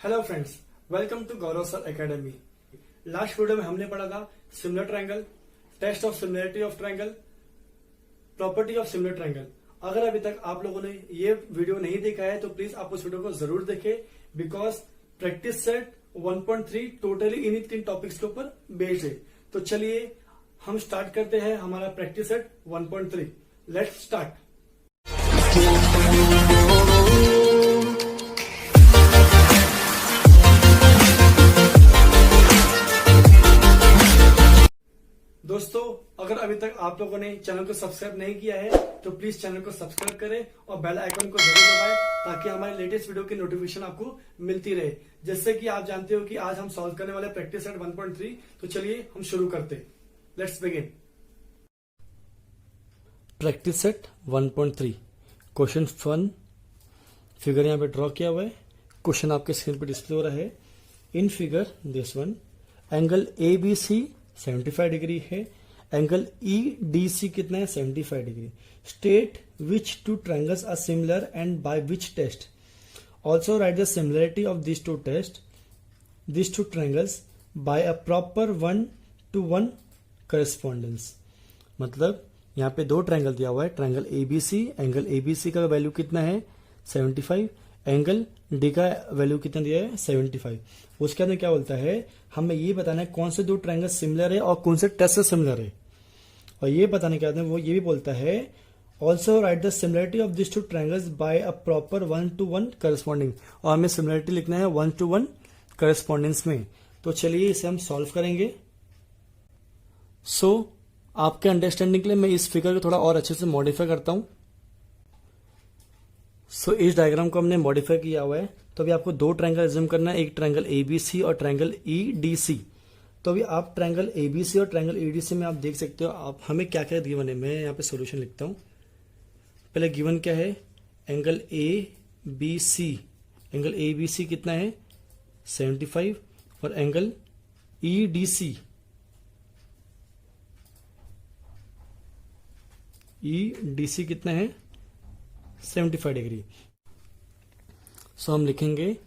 Hello friends, welcome to Gaurav sir academy. Last video में हमने पढ़ा था similar triangle, test of similarity of triangle, property of similar triangle. अगर अभी तक आप लोगों ने ये वीडियो नहीं देखा है तो प्लीज आप उस वीडियो को जरूर देखें, बिकॉज प्रैक्टिस सेट 1.3 टोटली इन्हीं 3 टॉपिक्स के ऊपर बेस्ड है। तो चलिए हम स्टार्ट करते हैं हमारा प्रैक्टिस सेट 1.3। Let's start. दोस्तों, अगर अभी तक आप लोगों ने चैनल को सब्सक्राइब नहीं किया है तो प्लीज चैनल को सब्सक्राइब करें और बेल आइकन को जरूर दबाएं ताकि हमारे लेटेस्ट वीडियो की नोटिफिकेशन आपको मिलती रहे। जैसे कि आप जानते हो कि आज हम सॉल्व करने वाले प्रैक्टिस सेट 1.3। तो चलिए हम शुरू करते हैं। Let's begin. Practice set 1.3 question 1 figure यहाँ पे ड्रॉ किया हुआ है। क्वेश्चन आपके स्क्रीन पे डिस्प्ले हो रहा है। In figure this one angle ABC 75 degree है, एंगल EDC कितना है 75 degree. State which two triangles are similar and by which test. Also write the similarity of this two triangles by a proper 1:1 correspondence. मतलब यहाँ पे 2 triangle दिया हुआ है, triangle ABC। Angle ABC का वैल्यू कितना है 75, एंगल डी का वैल्यू कितना दिया है 75। उसके अंदर क्या बोलता है, हमें ये बताना है कौन से 2 ट्रायंगल सिमिलर है और कौन से टेस्ट से सिमिलर है। और ये बताने के बाद वो ये भी बोलता है also write the similarity of this 2 triangles by a proper 1:1 corresponding. और हमें सिमिलरिटी लिखना है 1:1 करस्पॉन्डेंस में। तो चलिए इसे हम सॉल्व करेंगे। सो आपके अंडरस्टैंडिंग के लिए मैं इस फिगर को थोड़ा और अच्छे से मॉडिफाई करता हूं। सो इस डायग्राम को हमने मॉडिफाई किया हुआ है। तो अभी आपको 2 ट्रायंगल एज्यूम करना है, एक ट्रायंगल ABC और ट्रायंगल EDC। तो अभी आप ट्रायंगल ABC और ट्रायंगल EDC में आप देख सकते हो आप हमें क्या क्या गिवन है। मैं यहाँ पे सॉल्यूशन लिखता हूँ। पहले गिवन क्या है, एंगल ABC, एंगल ABC कितना है 75 और एंगल EDC कितना है 75 डिग्री। सो हम लिखेंगे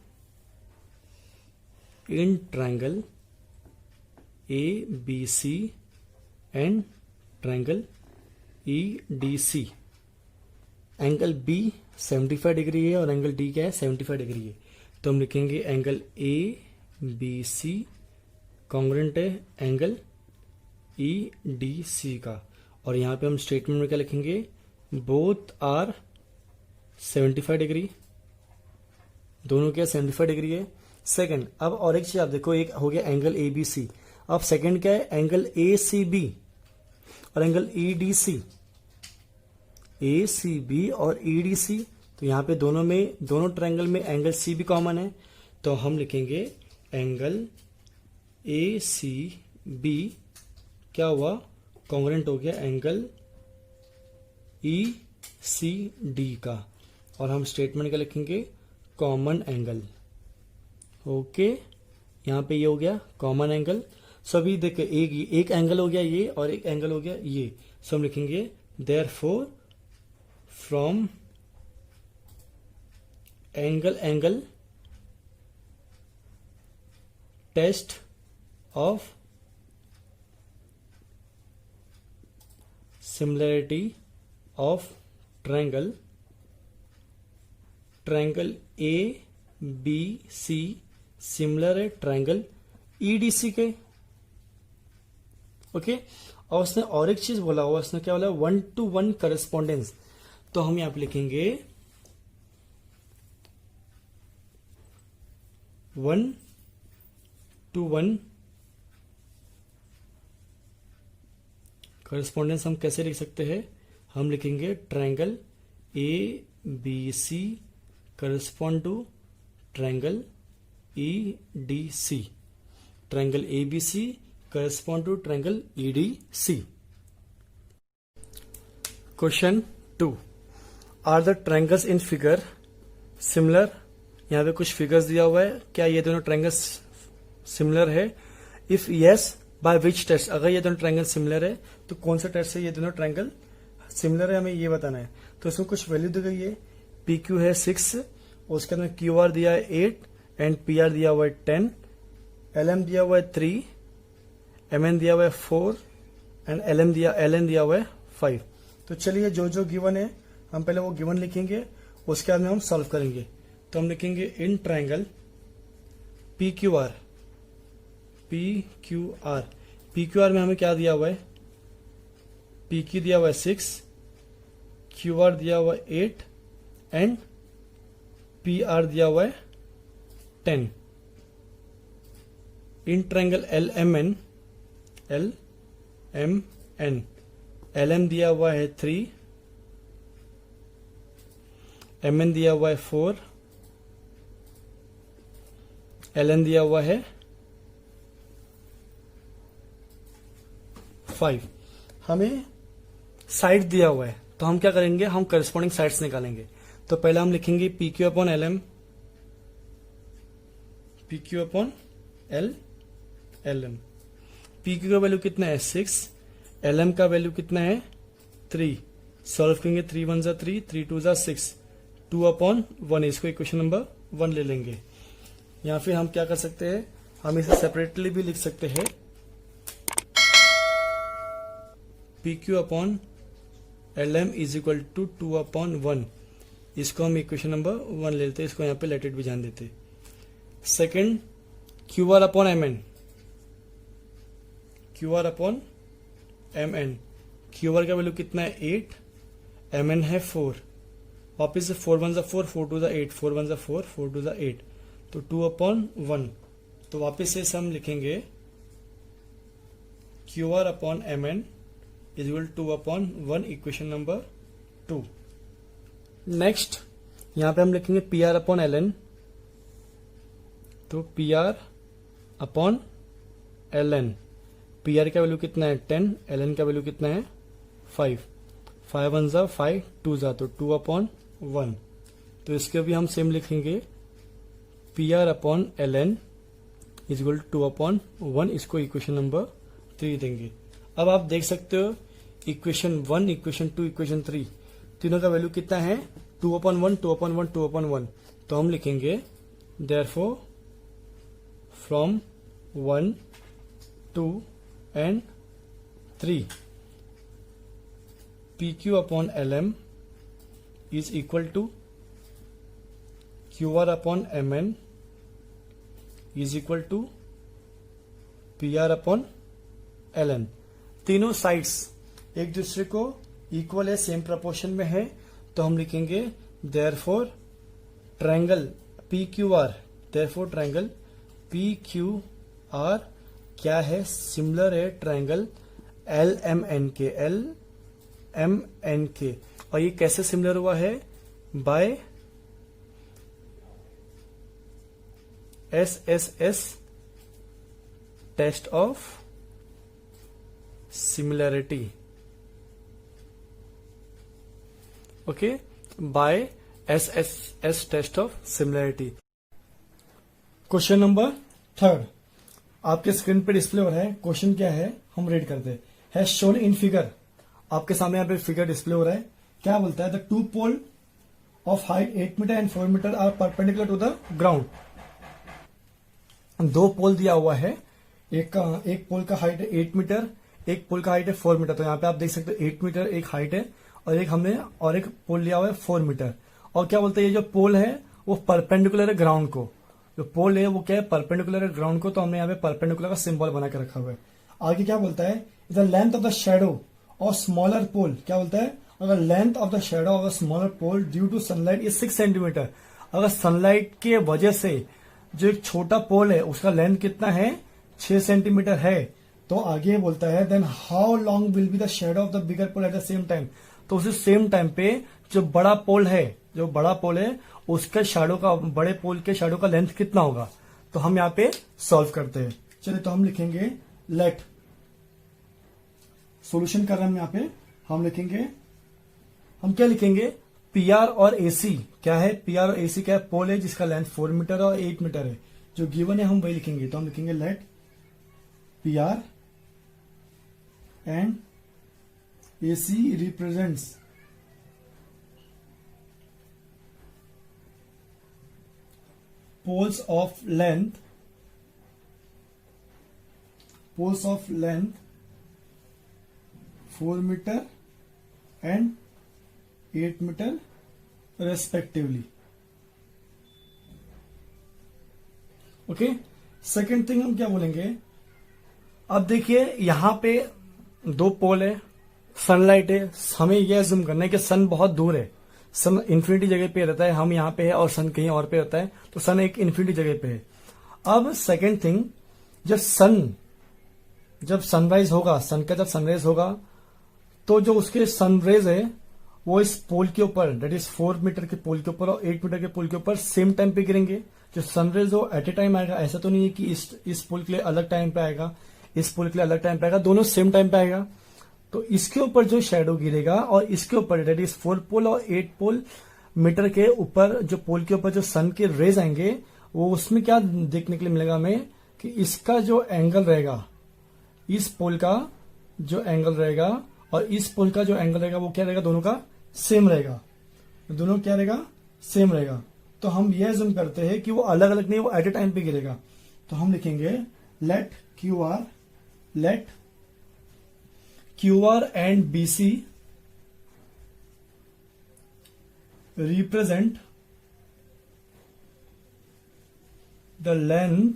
in triangle ABC and triangle EDC angle B 75 degree है और एंगल D क्या है 75 डिग्री है। तो हम लिखेंगे एंगल ABC कॉन्ग्रुएंट है एंगल EDC का। और यहां पे हम स्टेटमेंट में क्या लिखेंगे, बोथ आर 75 डिग्री, दोनों क्या 75 डिग्री है। सेकंड, अब और एक चीज आप देखो, एक हो गया एंगल ABC। अब सेकंड क्या है, एंगल ACB और एंगल EDC। ACB और EDC, तो यहां पे दोनों ट्रायंगल में एंगल C भी कॉमन है। तो हम लिखेंगे एंगल ACB क्या हुआ, कॉन्ग्रुएंट हो गया एंगल ECD का। और हम स्टेटमेंट क्या लिखेंगे, कॉमन एंगल। ओके, यहां पे ये हो गया कॉमन एंगल। सो अभी देखिए एक एंगल हो गया ये और एक एंगल हो गया ये। सो हम लिखेंगे therefore from angle test of similarity of triangle ABC similar है ट्रायंगल EDC के। ओके, और उसने और एक चीज बोला हुआ, उसने क्या बोला 1:1 करस्पॉन्डेंस। तो हम यहां पे लिखेंगे 1:1 करस्पॉन्डेंस। हम कैसे लिख सकते हैं, हम लिखेंगे triangle ABC correspond to triangle EDC, triangle ABC correspond to triangle EDC। Question 2, are the triangles in figure similar. यहां पे कुछ फिगर्स दिया हुआ है, क्या ये दोनों ट्रायंगल्स सिमिलर है। If yes by which test, अगर ये दोनों ट्रायंगल सिमिलर है तो कौन सा टेस्ट से ये दोनों ट्रायंगल सिमिलर है, हमें ये बताना है। तो इसमें कुछ वैल्यू दी गई है, PQ है 6, उसके अंदर QR दिया है 8, एंड पी आर दिया हुआ है 10, एल एम दिया हुआ है 3, एम एन दिया हुआ है 4 एंड एल एन दिया हुआ है 5। तो चलिए जो जो गिवन है हम पहले वो गिवन लिखेंगे, उसके बाद में हम सॉल्व करेंगे। तो हम लिखेंगे in triangle P Q are, P Q are, P Q are में हमें क्या दिया हुआ है, पी क्यू दिया हुआ है 6, क्यू आर दिया हुआ है 8 एंड पी आर दिया हुआ है 10। In triangle L M N, L M N, L M दिया हुआ है 3, एम एन दिया हुआ है 4, एल एन दिया हुआ है 5। हमें साइड दिया हुआ है तो हम क्या करेंगे, हम करस्पॉन्डिंग साइड्स निकालेंगे। तो पहले हम लिखेंगे P Q upon L M, P Q upon L M. P Q का वैल्यू कितना है 6, एल एम का वैल्यू कितना है 3। सॉल्व करेंगे 3 1 जा 3, 3 2 जा 6, 2 अपॉन 1, इसको इक्वेशन नंबर 1 ले लेंगे। या फिर हम क्या कर सकते हैं, हम इसे सेपरेटली भी लिख सकते हैं, P Q upon L M is equal to 2 upon 1, इसको हम इक्वेशन नंबर 1 ले लेते हैं, इसको यहाँ पे लेट इट भी जान देते। Second Q R upon M N, Q R upon M N, Q R का वैल्यू कितना है 8, एम एन है 4, वापिस से 4 1 जा 4, 4 2 जा 8, 4 1 जा 4, 4 2 जा 8, तो 2 अपॉन 1। तो वापिस से हम लिखेंगे Q R upon M N is equal 2 upon 1, equation number 2। Next यहां पे हम लिखेंगे P R upon L N, तो P R upon L N, P R का वैल्यू कितना है 10, एल एन का वैल्यू कितना है 5, 5 1 जा 5, 2 जा तो 2 अपॉन 1। तो इसके भी हम सेम लिखेंगे P R upon L N is equal 2 upon 1, इसको इक्वेशन नंबर 3 देंगे। अब आप देख सकते हो इक्वेशन 1, इक्वेशन 2, इक्वेशन 3 तीनों का वैल्यू कितना है 2 अपॉन 1, 2 अपॉन 1, 2 अपॉन 1। तो हम लिखेंगे therefore from 1 2 and 3 P Q upon L M is equal to Q R upon M N is equal to P R upon L N. तीनों sides एक दूसरे को इक्वल है, सेम प्रोपोर्शन में है, तो हम लिखेंगे therefore triangle P Q R, therefore triangle P Q R क्या है, सिमिलर है ट्रायंगल एल एम एन के, एल एम एन के। और ये कैसे सिमिलर हुआ है, by SSS test of similarity, okay, by SSS test of similarity. Question number 3 आपके स्क्रीन पे डिस्प्ले हो रहा है। क्वेश्चन क्या है हम रीड करते हैं। हैज शोन इन फिगर, आपके सामने यहाँ पे फिगर डिस्प्ले हो रहा है। क्या बोलता है, the 2 pole of height 8 metre and 4 metre are perpendicular to the ground. 2 pole दिया हुआ है, एक पोल का हाइट है 8 मीटर, एक पोल का हाइट है 4 मीटर। तो यहाँ पे आप देख सकते हो 8 मीटर एक हाइट है और एक पोल लिया हुआ है 4 मीटर। और क्या बोलते हैं, ये जो पोल है वो परपेंडिकुलर है ग्राउंड को, जो पोल है वो क्या है परपेंडिकुलर है ग्राउंड को, तो हमने यहाँ पे परपेंडिकुलर का सिंबल बना के रखा हुआ है। आगे क्या बोलता है, the length of the shadow और स्मॉलर पोल, क्या बोलता है, अगर length of the shadow of the smaller pole due to sunlight is 6 centimetre. अगर सनलाइट के वजह से जो एक छोटा पोल है उसका लेंथ कितना है 6 सेंटीमीटर है, तो आगे बोलता है then how long will be the shadow of the bigger pole at the same time. तो उसी सेम टाइम पे जो बड़ा पोल है उसके शैडो का, बड़े पोल के शैडो का लेंथ कितना होगा। तो हम यहाँ पे सॉल्व करते हैं। चलिए तो हम लिखेंगे लेट, सॉल्यूशन कर रहे हैं हम यहाँ पे, हम लिखेंगे, हम क्या लिखेंगे, पी आर और एसी क्या है, पी आर और एसी क्या है, पोल है जिसका लेंथ 4 मीटर और 8 मीटर है, जो गिवन है हम वही लिखेंगे। तो हम लिखेंगे let P R and AC represents poles of length 4 meter and 8 meter respectively. Okay, second thing हम क्या बोलेंगे, अब देखिए यहां पे 2 पोल है, सनलाइट है, हमें यह जूम करना है कि सन बहुत दूर है, सन इन्फिनिटी जगह पे रहता है, हम यहां पे है और सन कहीं और पे रहता है, तो सन एक इन्फिनिटी जगह पे है। अब सेकेंड थिंग, जब सनराइज होगा, सन का जब सनराइज होगा, तो जो उसके सनरेज है वो इस पोल के ऊपर, दैट इज 4 मीटर के पोल के ऊपर और 8 मीटर के पोल के ऊपर सेम टाइम पे गिरेंगे। जो सनरेज हो एट ए टाइम आएगा, ऐसा तो नहीं है कि इस पोल के लिए अलग टाइम पे आएगा, इस पोल के लिए अलग टाइम पे आएगा, दोनों सेम टाइम पे आएगा। तो इसके ऊपर जो शेडो गिरेगा और इसके ऊपर, दैट इज 4 पोल और 8 पोल मीटर के ऊपर, जो पोल के ऊपर जो सन के रेज आएंगे, वो उसमें क्या देखने के लिए मिलेगा हमें कि इसका जो एंगल रहेगा, इस पोल का जो एंगल रहेगा और इस पोल का जो एंगल रहेगा, वो क्या रहेगा, दोनों का सेम रहेगा, दोनों क्या रहेगा, सेम रहेगा। तो हम यह जूम करते हैं कि वो अलग अलग नहीं, वो एट ए टाइम पे गिरेगा। तो हम लिखेंगे let Q R and B C represent the length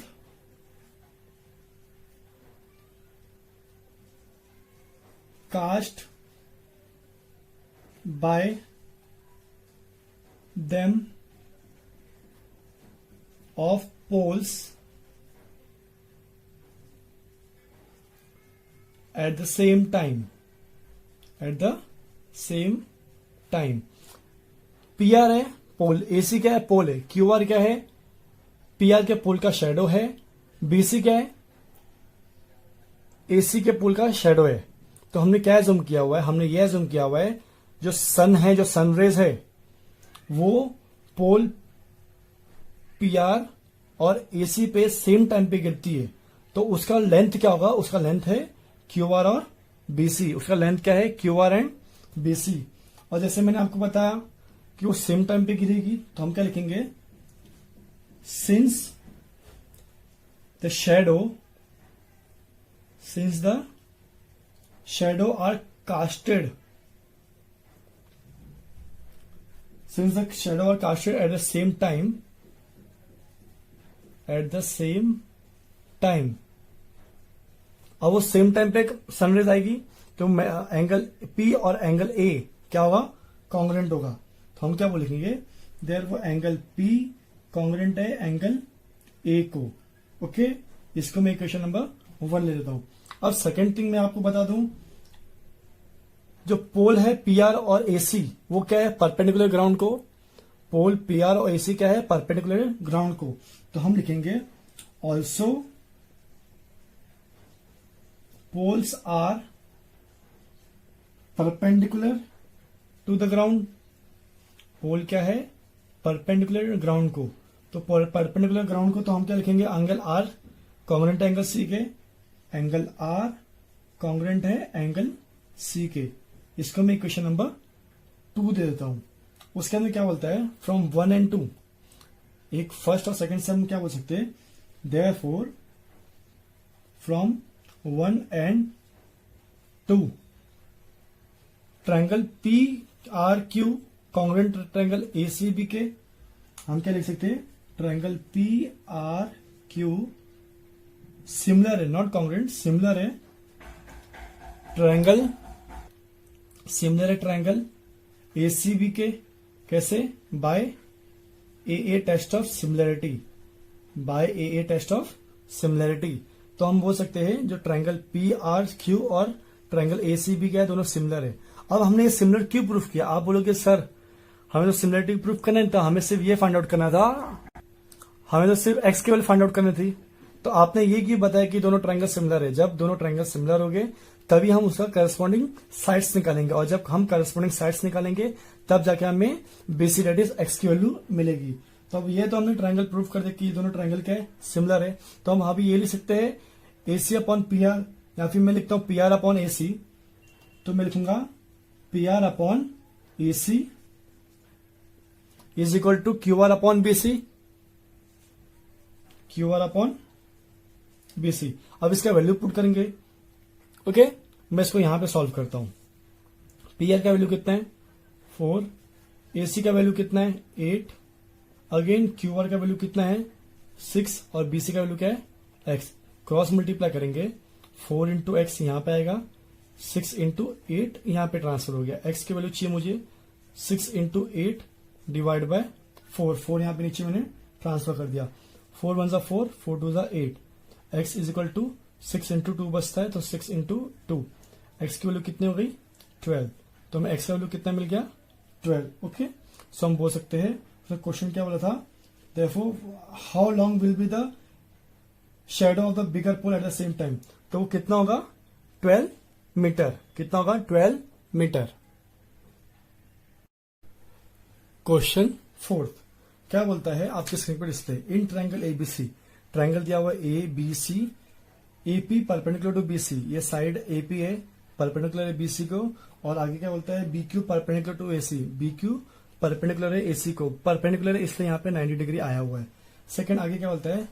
cast by them of poles at the same time. PR है पोल, AC क्या है, पोल है, QR क्या है, PR के पोल का शेडो है, BC क्या है, AC के पोल का शेडो है। तो हमने क्या जूम किया हुआ है, हमने यह जूम किया हुआ है, जो सन है, जो सनरेज है, वो पोल PR और AC पे सेम टाइम पे गिरती है। तो उसका लेंथ क्या होगा, उसका लेंथ है QR और BC, उसका लेंथ क्या है, QR एंड BC। और जैसे मैंने आपको बताया कि वो सेम टाइम पे गिरेगी, तो हम क्या लिखेंगे, since the shadow are casted at the same time, अब वो सेम टाइम पे सनराइज आएगी, तो एंगल P और एंगल A क्या होगा, कॉन्ग्रुएंट होगा। तो हम क्या बोलेंगे, देयर वो एंगल P कॉन्ग्रुएंट है एंगल A को। ओके, इसको मैं इक्वेशन नंबर 1 ले लेता हूं। अब सेकेंड थिंग मैं आपको बता दूं, जो पोल है PR और AC, वो क्या है, परपेंडिकुलर ग्राउंड को। पोल PR और AC क्या है, परपेंडिकुलर ग्राउंड को। तो हम लिखेंगे also poles are perpendicular to the ground. Pole क्या है, परपेंडिकुलर ग्राउंड को। तो परपेंडिकुलर ग्राउंड को तो हम क्या लिखेंगे, angle R congruent angle C के, एंगल R कॉन्ग्रुएंट है एंगल C के। इसको मैं इक्वेशन नंबर 2 दे देता हूं। उसके अंदर क्या बोलता है, फ्रॉम 1 and 2, एक फर्स्ट और सेकंड से हम क्या बोल सकते हैं, therefore from 1 and 2 triangle PRQ congruent triangle ACB के, हम क्या लिख सकते हैं, ट्रायंगल PRQ सिमिलर है, नॉट कॉन्ग्रुएंट, सिमिलर है ट्रायंगल ACB के। कैसे, by AA test of similarity, तो हम बोल सकते हैं जो ट्रायंगल PRQ और ट्रायंगल ACB क्या है, दोनों सिमिलर है। अब हमने ये सिमिलर क्यों प्रूफ किया, आप बोलोगे सर हमें तो सिमिलरिटी प्रूफ करना नहीं था, हमें सिर्फ ये फाइंड आउट करना था, हमें तो सिर्फ एक्स की वैल्यू फाइंड आउट करनी थी। तो आपने ये क्यों बताया कि दोनों ट्रायंगल सिमिलर है, जब दोनों ट्रायंगल सिमिलर हो गए तभी हम उसका करस्पॉन्डिंग साइड्स निकालेंगे, और जब हम करस्पॉन्डिंग साइड्स निकालेंगे तब जाके हमें BC दैट इज एक्स की वैल्यू मिलेगी। तो अब ये तो हमने ट्रायंगल प्रूफ कर दिया कि दोनों ट्रायंगल क्या है, सिमिलर है। तो हम अभी ये लिख सकते हैं AC अपॉन PR, या फिर मैं लिखता हूं PR अपॉन AC, तो मैं लिखूंगा PR upon AC is equal to QR upon BC। Q R upon B C. अब इसका वैल्यू पुट करेंगे। ओके, मैं इसको यहां पे सॉल्व करता हूं। पी आर का वैल्यू कितना है 4, ए सी का वैल्यू कितना है 8, अगेन क्यू आर का वैल्यू कितना है 6 और बी सी का वैल्यू क्या है एक्स। क्रॉस मल्टीप्लाई करेंगे 4 इंटू एक्स यहां पे आएगा, 6 इंटू 8 यहां पे ट्रांसफर हो गया। एक्स की वैल्यू चाहिए मुझे 6 इंटू 8 डिवाइड बाय 4, 4 यहां पे नीचे मैंने ट्रांसफर कर दिया। 4 1 ज़ा 4, 4 2 ज़ा 8, x is equal to 6 into 2 बचता है तो 6 इंटू 2, एक्स की वैल्यू कितनी हो गई 12। तो हमें एक्स का वैल्यू कितना मिल गया 12। ओके, सो हम बोल सकते हैं क्वेश्चन क्या बोला था, therefore how long will be the shadow of the bigger pole at the same time. तो वो कितना होगा 12 मीटर। कितना होगा 12 मीटर। क्वेश्चन 4 क्या बोलता है आपके स्क्रीन पर display, in triangle ABC, triangle दिया हुआ A B C, AP perpendicular to BC, ये साइड एपी है परपेंडिकुलर है बीसी को, और आगे क्या बोलता है B Q perpendicular to AC, B Q perpendicular है एसी को, परपेंडिकुलर है इसलिए यहाँ पे 90 डिग्री आया हुआ है। सेकंड आगे क्या बोलता है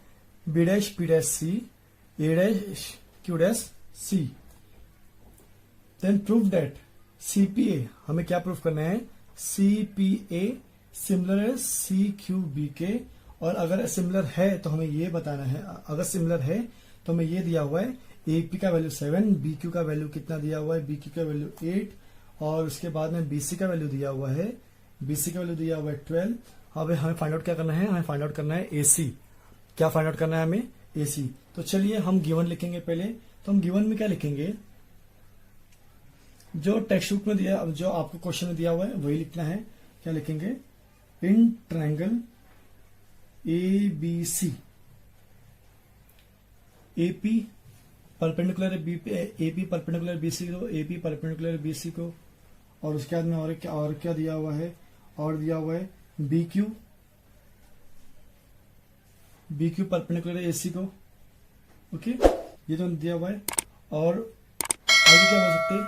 B dash P dash C, A dash Q dash C, then prove that CPA, हमें क्या प्रूव करना है सीपीए सिमिलर है सी क्यू बी के, और अगर सिमिलर है तो हमें ये बताना है, अगर सिमिलर है तो हमें ये दिया हुआ है एपी का वैल्यू 7, बी क्यू का वैल्यू कितना दिया हुआ है बी क्यू का वैल्यू 8, और उसके बाद में बीसी का वैल्यू दिया हुआ है, बीसी का वैल्यू दिया हुआ है 12। अब हमें फाइंड आउट क्या करना है, हमें फाइंड आउट करना है एसी। क्या फाइंड आउट करना है हमें एसी। तो चलिए हम गिवन लिखेंगे पहले। तो हम गिवन में क्या लिखेंगे, जो टेक्स्ट बुक में दिया, जो आपको क्वेश्चन में दिया हुआ है वही लिखना है। क्या लिखेंगे, in triangle A B C, AP perpendicular है एपी परपेंडिकुलर बीसी को, एपी परपेंडिकुलर बीसी को, और उसके बाद में और क्या दिया हुआ है, और दिया हुआ है बी क्यू परपेंडिकुलर एसी को। ओके, ये तो दिया हुआ है, और आगे क्या हो सकते हैं,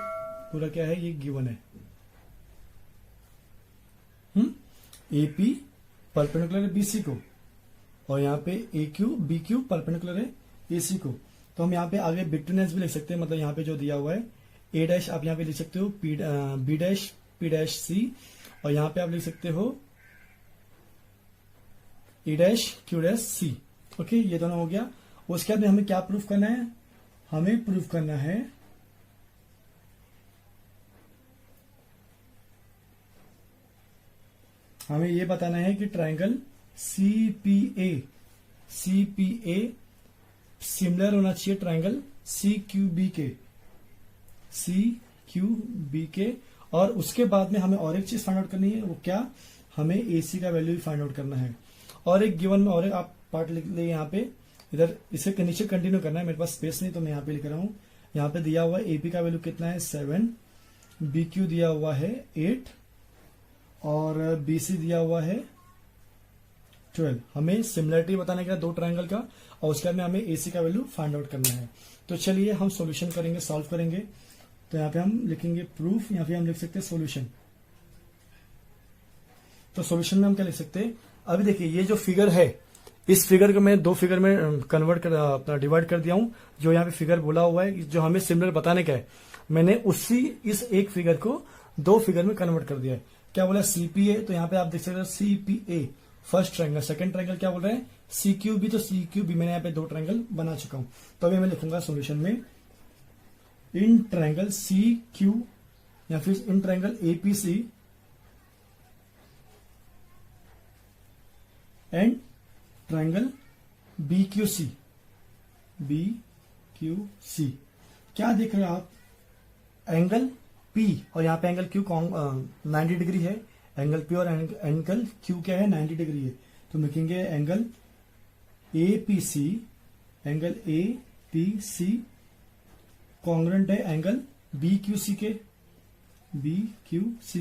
पूरा क्या है ये गिवन है एपी परपेंडिकुलर है बीसी को, और यहाँ पे ए क्यू बी क्यू परपेंडिकुलर है एसी को। तो हम यहाँ पे आगे बिटवीनेस भी लिख सकते हैं, मतलब यहाँ पे जो दिया हुआ है ए डैश आप यहाँ पे लिख सकते हो बी डैश पी डैश सी, और यहाँ पे आप लिख सकते हो ए डैश क्यू डैश सी। ओके, ये दोनों हो गया। उसके बाद में हमें क्या प्रूफ करना है, हमें प्रूफ करना है हमें ये बताना है कि ट्रायंगल सीपीए सिमिलर होना चाहिए ट्रायंगल सी क्यू बी के, और उसके बाद में हमें और एक चीज फाइंड आउट करनी है, वो क्या, हमें एसी का वैल्यू भी फाइंड आउट करना है। और एक गिवन में और एक आप पार्ट लिख ले, यहाँ पे इधर इसे नीचे कंटिन्यू करना है, मेरे पास स्पेस नहीं तो मैं यहाँ पे लिख रहा हूं। यहाँ पे दिया हुआ है एपी का वैल्यू कितना है 7, बी क्यू दिया हुआ है 8, और बीसी दिया हुआ है 12। हमें सिमिलरिटी बताने का दो ट्रायंगल का, और उसके बाद में हमें एसी का वैल्यू फाइंड आउट करना है। तो चलिए हम सॉल्यूशन करेंगे, सॉल्व करेंगे। तो यहाँ पे हम लिखेंगे प्रूफ, यहाँ पे हम लिख सकते हैं सॉल्यूशन। तो सॉल्यूशन में हम क्या लिख सकते हैं, अभी देखिए ये जो फिगर है, इस फिगर को मैं दो फिगर में कन्वर्ट कर अपना डिवाइड कर दिया हूं। जो यहाँ पे फिगर बोला हुआ है जो हमें सिमिलर बताने का है, मैंने उसी इस एक फिगर को दो फिगर में कन्वर्ट कर दिया है। क्या बोला सीपीए, तो यहाँ पे आप देख सकते हो CPA first triangle, second triangle क्या बोल रहे हैं सीक्यूबी, तो सीक्यूबी मैंने यहाँ पे दो ट्रायंगल बना चुका हूं। तो अभी मैं लिखूंगा सॉल्यूशन में इन ट्रायंगल सी क्यू या फिर in triangle APC and triangle BQC। क्या देख रहे हो आप, एंगल P और यहाँ पे एंगल Q 90 डिग्री है, एंगल P और एंगल Q क्या है 90 डिग्री है। तो लिखेंगे एंगल APC कॉन्ग्रुएंट है एंगल BQC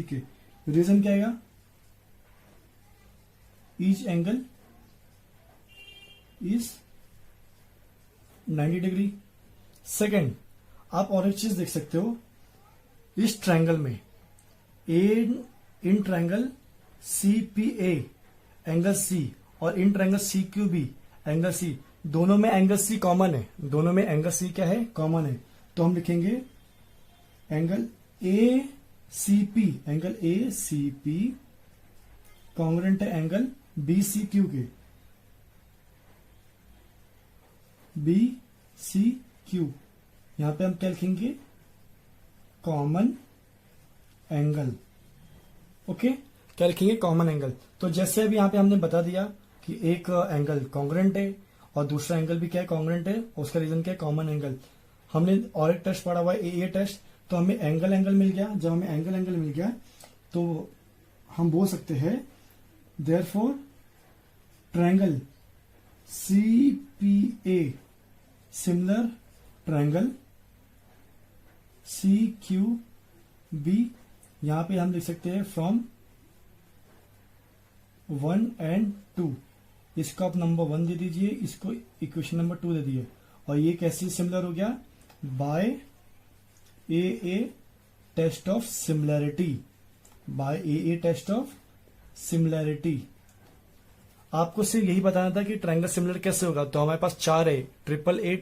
के। रीजन क्या आएगा, each angle is 90 degree. Second, आप और एक चीज देख सकते हो, इस ट्रायंगल में in triangle CPA angle C और in triangle CQB angle C, दोनों में एंगल सी कॉमन है, दोनों में एंगल सी क्या है, कॉमन है। तो हम लिखेंगे angle A C P, angle A C P congruent है एंगल बी सी क्यू के, बी सी क्यू। यहां पे हम क्या लिखेंगे, कॉमन एंगल। ओके, क्या लिखेंगे, कॉमन एंगल। तो जैसे अभी यहां पे हमने बता दिया कि एक एंगल कॉन्ग्रुएंट है और दूसरा एंगल भी क्या है, कॉन्ग्रुएंट है, और उसका रीजन क्या है, कॉमन एंगल। हमने और एक टेस्ट पढ़ा हुआ है ए टेस्ट, तो हमें एंगल मिल गया। जब हमें एंगल मिल गया तो हम बोल सकते हैं therefore triangle C P A similar triangle C Q B. यहां पे हम लिख सकते हैं फ्रॉम 1 and 2, इसको आप नंबर 1 दे दीजिए, इसको इक्वेशन नंबर 2 दे दिए, और ये कैसे सिमिलर हो गया, by A test of similarity, by A test of similarity. आपको सिर्फ यही बताना था कि ट्रायंगल सिमिलर कैसे होगा। तो हमारे पास 4 है, triple A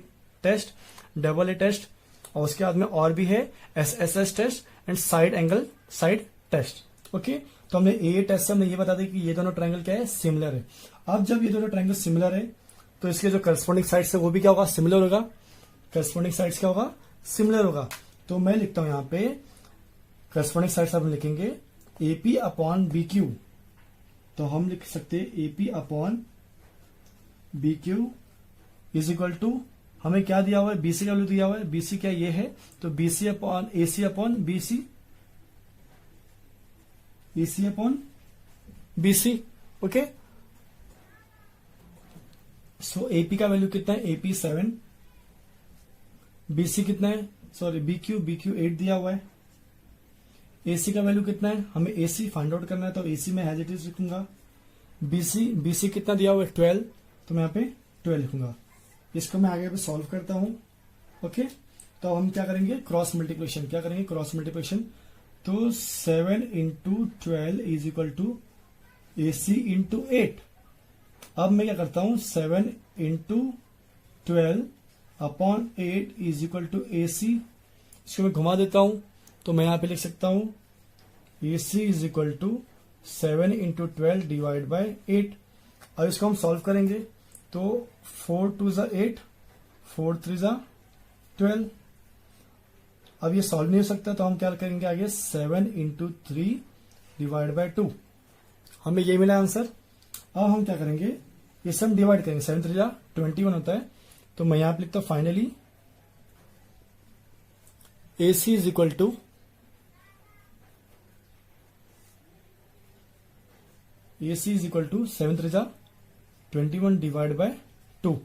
test, double A test, और उसके बाद में और भी है S test and side angle side test. Okay, तो हमने ए टेस्ट से हमने ये बता दिया कि ये दोनों ट्रायंगल क्या है, सिमिलर है। अब जब ये दोनों ट्रायंगल सिमिलर है तो इसके जो करस्पॉन्डिंग साइड्स है वो भी क्या होगा, सिमिलर होगा। करस्पॉन्डिंग साइड्स क्या होगा, सिमिलर होगा। तो मैं लिखता हूं यहां पे करस्पॉन्डिंग साइड्स हम लिखेंगे एपी अपॉन बी क्यू। तो हम लिख सकते हैं AP upon B Q is equal to, हमें क्या दिया हुआ है, बीसी का वैल्यू दिया हुआ है, बीसी क्या ये है, तो BC upon AC upon BC, AC upon BC. Okay, so AP का वैल्यू कितना है, एपी 7, बीसी कितना है, सॉरी बीक्यू 8 दिया हुआ है। एसी का वैल्यू कितना है, हमें एसी फाइंड आउट करना है, तो एसी में एज इट इज लिखूंगा। बीसी कितना दिया हुआ है, 12, तो मैं यहाँ पे 12 लिखूंगा। इसको मैं आगे पे सॉल्व करता हूं। ओके, तो हम क्या करेंगे, क्रॉस मल्टीप्लिकेशन, क्या करेंगे, क्रॉस मल्टीप्लिकेशन। तो 7 into 12 is equal to AC into 8। अब मैं क्या करता हूं, 7 into 12 upon 8 is equal to AC. इसको मैं घुमा देता हूं, तो मैं यहां पे लिख सकता हूं AC is equal to 7 into 12 divide by 8। अब इसको हम सॉल्व करेंगे, तो 4 2 ज़ा 8, 4 3 ज़ा 12। अब ये सॉल्व नहीं हो सकता, तो हम क्या करेंगे आगे, 7 इंटू 3 डिवाइड बाय 2, हमें ये मिला आंसर। अब हम क्या करेंगे, इसे हम डिवाइड करेंगे, 7 3 ज़ा 21 होता है। तो मैं यहां पर लिखता हूं finally AC is equal to AC is equal to 7 3 ज़ा 21 डिवाइड बाय 2।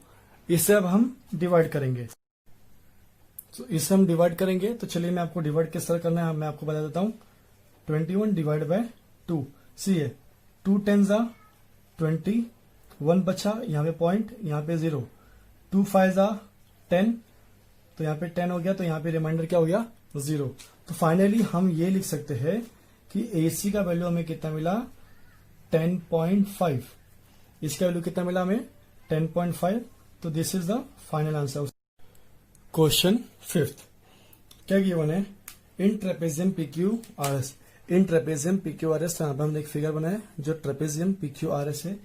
इसे अब हम डिवाइड करेंगे, तो इसे हम डिवाइड करेंगे। तो चलिए मैं आपको डिवाइड किस तरह करना है मैं आपको बता देता हूं। 21 डिवाइड बाय 2, सी है 2 10 ज़ा 20, 1 बचा, यहाँ पे पॉइंट, यहाँ पे 0, 2 5 ज़ा 10, तो यहाँ पे 10 हो गया, तो यहाँ पे रिमाइंडर क्या हो गया, 0। तो फाइनली हम ये लिख सकते हैं कि AC का वैल्यू हमें कितना मिला, 10.5। इसका वैल्यू कितना मिला हमें, 10.5। तो this is the final answer. Question 5th, क्या गिवन है, in trapezium PQ RS। In trapezium PQ RS, तो यहां पर हमने एक फिगर बनाया जो ट्रेपेजियम PQ RS है।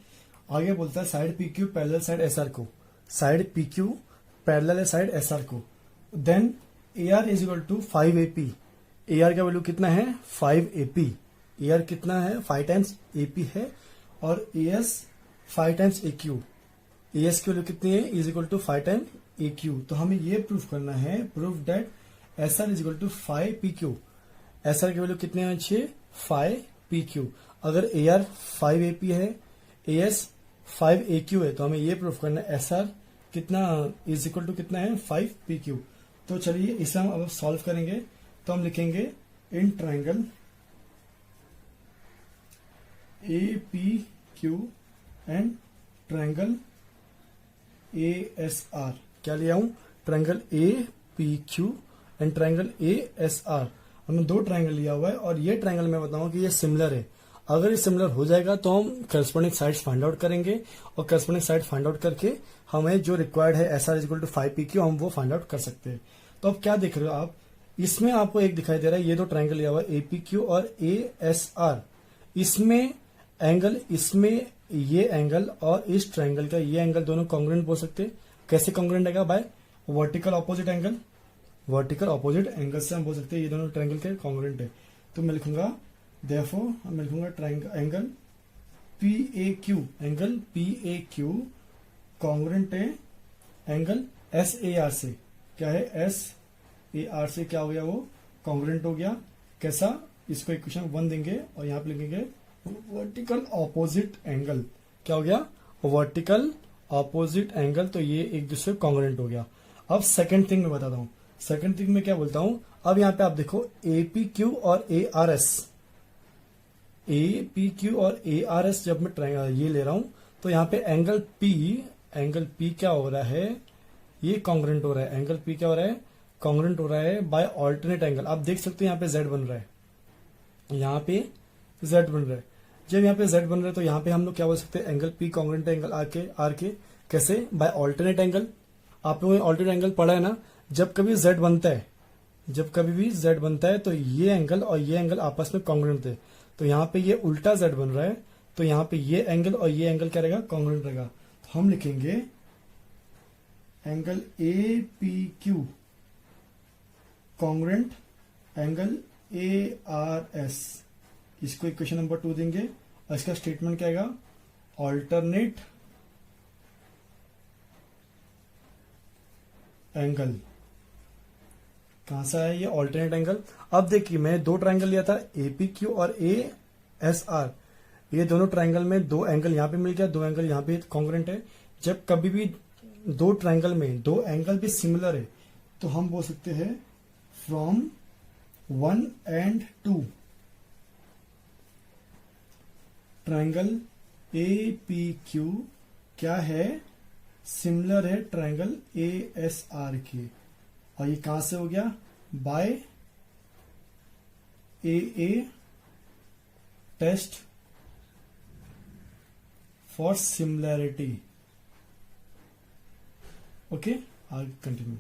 आगे बोलता है side PQ parallel side SR को, साइड PQ पैरेलल है साइड SR को। Then AR is equal to 5AP। AR का वैल्यू कितना है, 5AP। AR कितना है, 5 टाइम्स AP है, और AS 5 टाइम्स AQ। AS की वैल्यू कितनी है, is equal to 5 time AQ। तो हमें ये प्रूफ करना है, proof that SR is equal to 5PQ। SR की वैल्यू कितनी आनी चाहिए, 5PQ। अगर AR 5AP है, AS 5AQ है, तो हमें ये प्रूफ करना है SR कितना इज इक्वल टू कितना है, 5PQ। तो चलिए इसे हम अब सॉल्व करेंगे। तो हम लिखेंगे in triangle APQ and triangle ASR। क्या लिया हूं, triangle APQ and triangle ASR। हमने 2 ट्राइंगल लिया हुआ है, और ये ट्राइंगल मैं बताऊं कि ये सिमिलर है। अगर ये सिमिलर हो जाएगा तो हम करस्पॉन्डिंग साइड्स फाइंड आउट करेंगे और करस्पॉन्डिंग साइड फाइंड आउट करके हमें जो रिक्वायर्ड है S R equal to 5PQ हम वो फाइंड आउट कर सकते हैं। तो अब क्या देख रहे हो आप, इसमें आपको एक दिखाई दे रहा है, ये दो ट्राइंगल लिया हुआ है APQ और ASR। इसमें एंगल, इसमें ये एंगल और इस ट्राइंगल का ये एंगल दोनों कॉन्ग्रुएंट बोल सकते हैं। कैसे कॉन्ग्रुएंट आएगा? Bye vertical opposite angle. Vertical opposite angle से हम बोल सकते हैं ये दोनों ट्राइंगल के कॉन्ग्रुएंट है। तो मैं लिखूंगा देयरफॉर मैं लिखूंगा triangle angle PAQ, angle PAQ congruent है एंगल SAR से। क्या है? SAR से क्या हो गया? वो कॉन्ग्रुएंट हो गया। कैसा? इसको इक्वेशन 1 देंगे और यहां पे लिखेंगे वर्टिकल ऑपोजिट एंगल। क्या हो गया? Vertical opposite angle. तो ये एक दूसरे कॉन्ग्रुएंट हो गया। अब सेकंड थिंग में बताता हूं। सेकंड थिंग में क्या बोलता हूं, अब यहां पे आप देखो APQ और ARS, APQ और ARS जब मैं ये ले रहा हूं तो यहां पे एंगल P क्या हो रहा है? ये कॉन्ग्रुएंट हो रहा है। एंगल P क्या हो रहा है? कॉन्ग्रुएंट हो रहा है बाय ऑल्टरनेट एंगल। आप देख सकते हो यहां पे Z बन रहा है, यहां पे Z बन रहा है। जब यहाँ पे Z बन रहा है तो यहाँ पे हम लोग क्या बोल सकते हैं? Angle P congruent angle R के। कैसे? By alternate angle. आप लोगों ने ऑल्टरनेट एंगल पढ़ा है ना? जब कभी Z बनता है, जब कभी भी Z बनता है तो ये एंगल और ये एंगल आपस में कॉन्ग्रुएंट थे। तो यहाँ पे ये उल्टा Z बन रहा है तो यहाँ पे ये एंगल और ये एंगल क्या रहेगा? कॉन्ग्रुएंट रहेगा। तो हम लिखेंगे angle APQ congruent angle ARS। इसको इक्वेशन नंबर 2 देंगे और इसका स्टेटमेंट क्या आएगा? Alternate angle. कहां से आया ये ऑल्टरनेट एंगल? अब देखिए मैंने दो ट्राइंगल लिया था APQ और ASR। ये दोनों ट्राइंगल में दो एंगल यहां पे मिल गया, दो एंगल यहां पे कॉन्ग्रुएंट है। जब कभी भी दो ट्राइंगल में दो एंगल भी सिमिलर है तो हम बोल सकते हैं फ्रॉम 1 and 2 ट्राइंगल APQ क्या है? सिमिलर है ट्राइंगल ASR के। और ये कहां से हो गया? By AA test for similarity. Okay, आगे कंटिन्यू।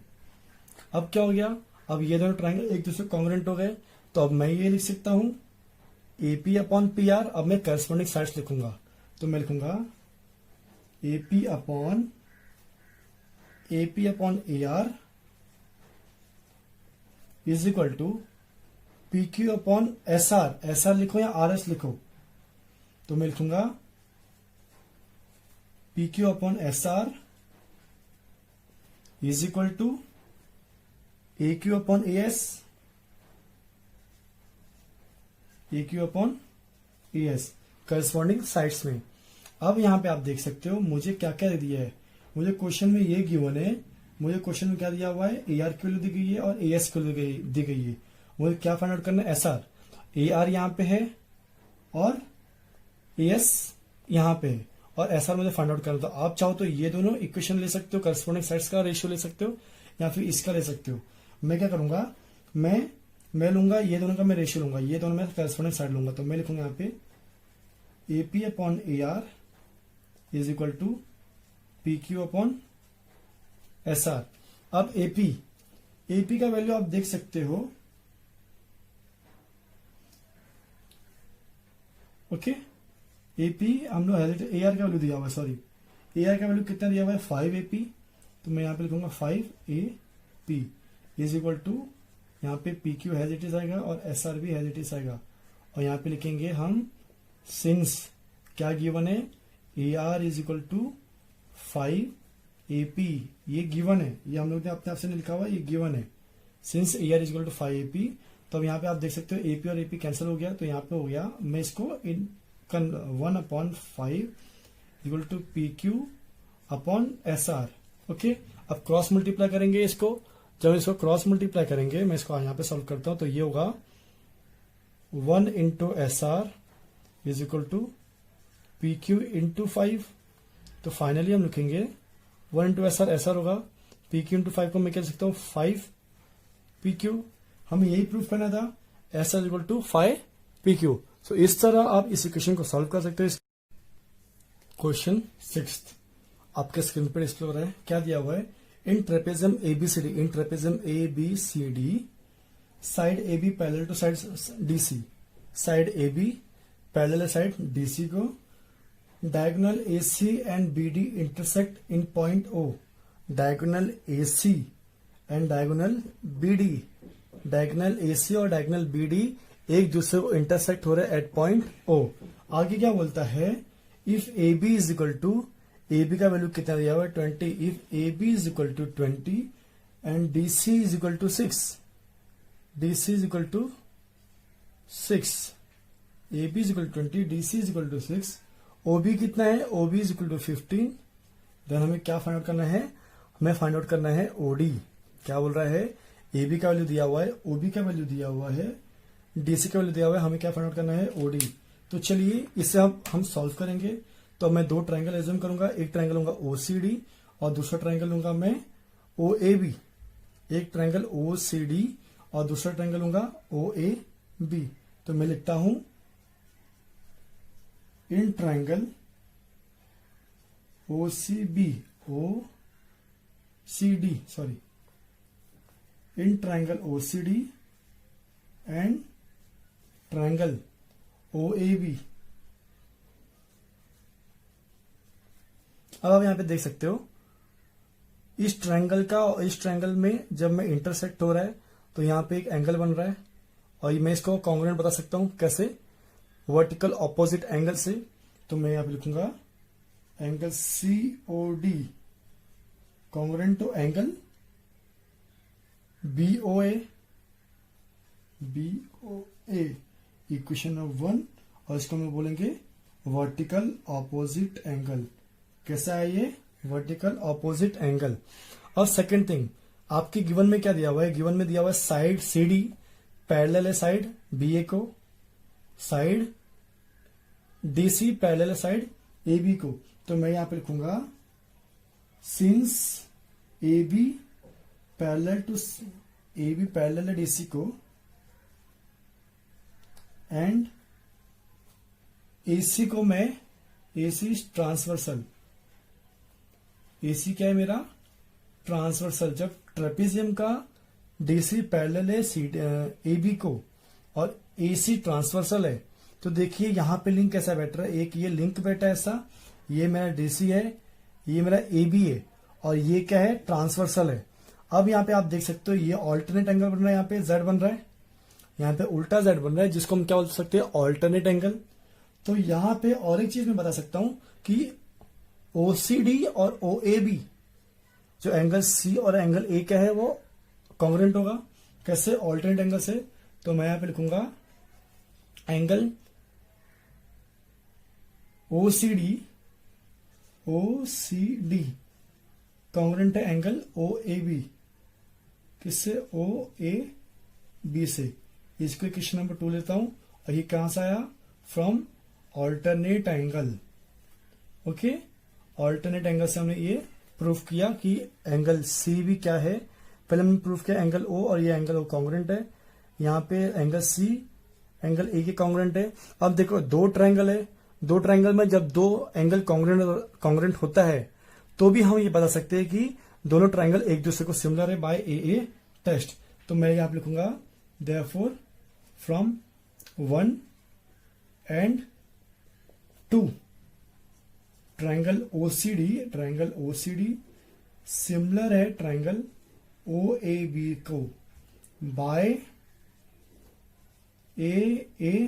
अब क्या हो गया? अब ये दोनों ट्राइंगल एक दूसरे कॉन्ग्रुएंट हो गए। तो अब मैं ये लिख सकता हूं AP अपॉन PR। अब मैं करस्पॉन्डिंग साइड्स लिखूंगा। तो मैं लिखूंगा AP upon AR is equal to PQ upon SR। SR लिखो या RS लिखो। तो मैं लिखूंगा PQ upon SR is equal to AQ upon AS, AQ upon AS corresponding sides में। अब यहां पे आप देख सकते हो मुझे क्या क्या दे दिया है। मुझे क्वेश्चन में ये गिवन है, मुझे क्वेश्चन में क्या दिया हुआ है? AR की वैल्यू दी गई है और AS की वैल्यू दी गई है। मुझे क्या फाइंड आउट करना है? SR। AR यहां पे है और AS यहां पे है और SR मुझे फाइंड आउट करना। तो आप चाहो तो ये दोनों इक्वेशन ले सकते हो, करस्पॉन्डिंग साइड्स का रेशियो ले सकते हो या फिर इसका ले सकते हो। मैं क्या करूंगा? मैं लूंगा ये दोनों का मैं रेशियो लूंगा, ये दोनों मैं करस्पॉन्डिंग साइड लूंगा। तो मैं लिखूंगा यहाँ पे AP upon AR is equal to PQ upon SR। अब AP का वैल्यू आप देख सकते हो। ओके, AP हम लोग AR का वैल्यू दिया हुआ है, सॉरी AR का वैल्यू कितना दिया हुआ है? 5AP। तो मैं यहां पे लिखूंगा 5AP इज इक्वल टू यहाँ पे PQ हैज इट इज आएगा और SR भी हैज इट इज आएगा। और यहाँ पे लिखेंगे हम सिंस क्या गिवन है? AR is equal to 5AP। ये गिवन है, ये हम लोग ने अपने आप से नहीं लिखा हुआ, ये गिवन है। Since AR is equal to 5AP। तो अब यहाँ पे आप देख सकते हो AP और AP कैंसिल हो गया तो यहाँ पे हो गया। मैं इसको 1/5 equal to PQ upon SR। Okay, अब क्रॉस मल्टीप्लाई करेंगे इसको। जब इसको क्रॉस मल्टीप्लाई करेंगे, मैं इसको यहाँ पे सॉल्व करता हूं तो ये होगा 1 into SR is equal to PQ into 5। तो फाइनली हम लिखेंगे 1 इंटू SR होगा, PQ इंटू 5 को मैं कह सकता हूं 5PQ। हमें यही प्रूफ करना था, SR इक्वल टू 5PQ। सो इस तरह आप इस इक्वेशन को सॉल्व कर सकते हो। क्वेश्चन 6 आपके स्क्रीन पर डिस्प्ले हो रहा है। क्या दिया हुआ है? In trapezium ABCD, in trapezium ABCD side A B parallel to side DC, side A B parallel side DC को, diagonal AC and BD intersect in point O, diagonal AC and diagonal BD, diagonal AC और diagonal BD एक दूसरे को intersect हो रहे हैं eight point O। आगे क्या बोलता है? If AB is equal to, AB का वैल्यू कितना दिया हुआ है? 20। If AB is equal to 20 and DC is equal to 6, DC is equal to 6, AB is equal to 20, DC is equal to 6, OB कितना है? OB is equal to 15। Then हमें क्या find out करना है? हमें फाइंड आउट करना है OD। क्या बोल रहा है? AB का वैल्यू दिया हुआ है, OB का वैल्यू दिया हुआ है, DC का वैल्यू दिया हुआ है, हमें क्या फाइंड आउट करना है? OD। तो चलिए इसे हम सॉल्व करेंगे। तो मैं दो ट्रायंगल एज्यूम करूंगा, एक ट्रायंगल लूंगा OCD और दूसरा ट्रायंगल लूंगा मैं OAB। एक ट्रायंगल OCD और दूसरा ट्रायंगल लूंगा OAB। तो मैं लिखता हूं in triangle in triangle OCD and triangle OAB। अब आप यहां पे देख सकते हो इस ट्रायंगल का और इस ट्रायंगल में जब मैं इंटरसेक्ट हो रहा है तो यहां पे एक एंगल बन रहा है और मैं इसको कॉन्ग्रुएंट बता सकता हूं। कैसे? वर्टिकल ऑपोजिट एंगल से। तो मैं यहां पे लिखूंगा angle COD congruent to angle BOA equation number 1। और इसको हम बोलेंगे वर्टिकल ऑपोजिट एंगल। कैसा है ये? Vertical opposite angle. और सेकंड थिंग, आपकी गिवन में क्या दिया हुआ है? गिवन में दिया हुआ है साइड CD पैरेलल है साइड BA को, साइड DC पैरेलल है साइड AB को। तो मैं यहां पे लिखूंगा सिंस AB पैरेलल है DC को एंड AC को मैं AC ट्रांसवर्सल, AC क्या है मेरा? ट्रांसवर्सल। जब ट्रेपेजियम का DC पैरेलल है AB को और AC ट्रांसवर्सल है तो देखिए यहां पे लिंक कैसा बैठ रहा है? एक ये लिंक बैठा है ऐसा, ये मेरा DC है, ये मेरा AB है और ये क्या है? ट्रांसवर्सल है। अब यहां पे आप देख सकते हो ये ऑल्टरनेट एंगल बन रहा है, यहां पे Z बन रहा है, यहां पे उल्टा Z बन रहा है जिसको हम क्या बोल सकते हैं? Alternate angle. तो यहां पे और एक चीज मैं बता सकता हूं कि OCD और OAB जो एंगल C और एंगल A क्या है वो कॉन्ग्रुएंट होगा। कैसे? ऑल्टरनेट एंगल से। तो मैं यहां पे लिखूंगा एंगल OCD कॉन्ग्रुएंट है एंगल OAB। किससे? OAB से। इसको क्वेश्चन नंबर 2 लेता हूं और ये कहां से आया? From alternate angle. Okay, alternate angle से हमने ये प्रूफ किया कि एंगल C भी क्या है। पहले हमने प्रूफ किया एंगल O और ये एंगल O कॉन्ग्रुएंट है। यहाँ पे एंगल C एंगल A के कॉन्ग्रुएंट है। अब देखो दो ट्रायंगल है, दो ट्रायंगल में जब दो एंगल कॉन्ग्रुएंट होता है तो भी हम ये बता सकते हैं कि दोनों ट्रायंगल एक दूसरे को सिमिलर है बाय AA टेस्ट। तो मैं यहां पे लिखूंगा therefore from 1 and 2 triangle OCD similar है ट्रायंगल OAB को by AA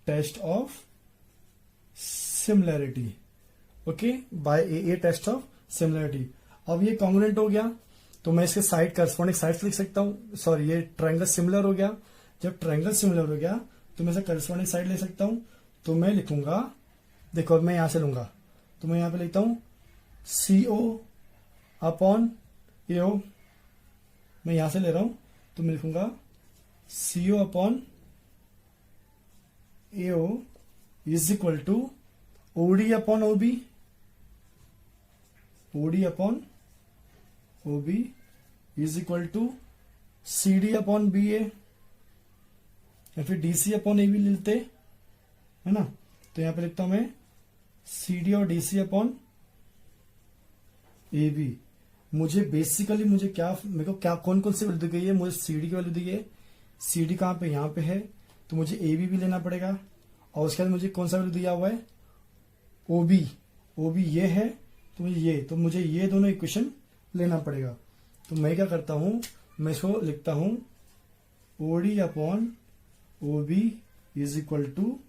test of similarity. Okay, by AA test of similarity. अब ये कॉन्ग्रुएंट हो गया तो मैं इसके साइड करस्पॉन्डिंग साइड्स लिख सकता हूं। सॉरी, ये ट्रायंगल सिमिलर हो गया। जब ट्रायंगल सिमिलर हो गया तो मैं इसे करस्पॉन्डिंग साइड ले सकता हूं। तो मैं लिखूंगा, देखो अब मैं यहां से लूंगा तो मैं यहां पे लिखता हूं CO अपॉन AO। मैं यहां से ले रहा हूं तो मैं लिखूंगा CO upon AO is equal to OD upon OB, OD upon OB is equal to CD upon BA या फिर डीसी अपॉन ए बी लेते, है ना। तो यहां पे लिखता हूं मैं सी डी और डीसी अपॉन ए बी। मुझे बेसिकली मुझे क्या, मेरे को क्या कौन कौन सी वैल्यू दी गई है, मुझे सी डी की वैल्यू दी है, सी डी कहां पे, यहां पे है, तो मुझे ए बी भी लेना पड़ेगा। और उसके बाद मुझे कौन सा वैल्यू दिया हुआ है, ओबी, ओबी ये है, तो मुझे ये दोनों इक्वेशन लेना पड़ेगा। तो मैं क्या करता हूं, मैं इसको लिखता हूं OD upon OB is equal to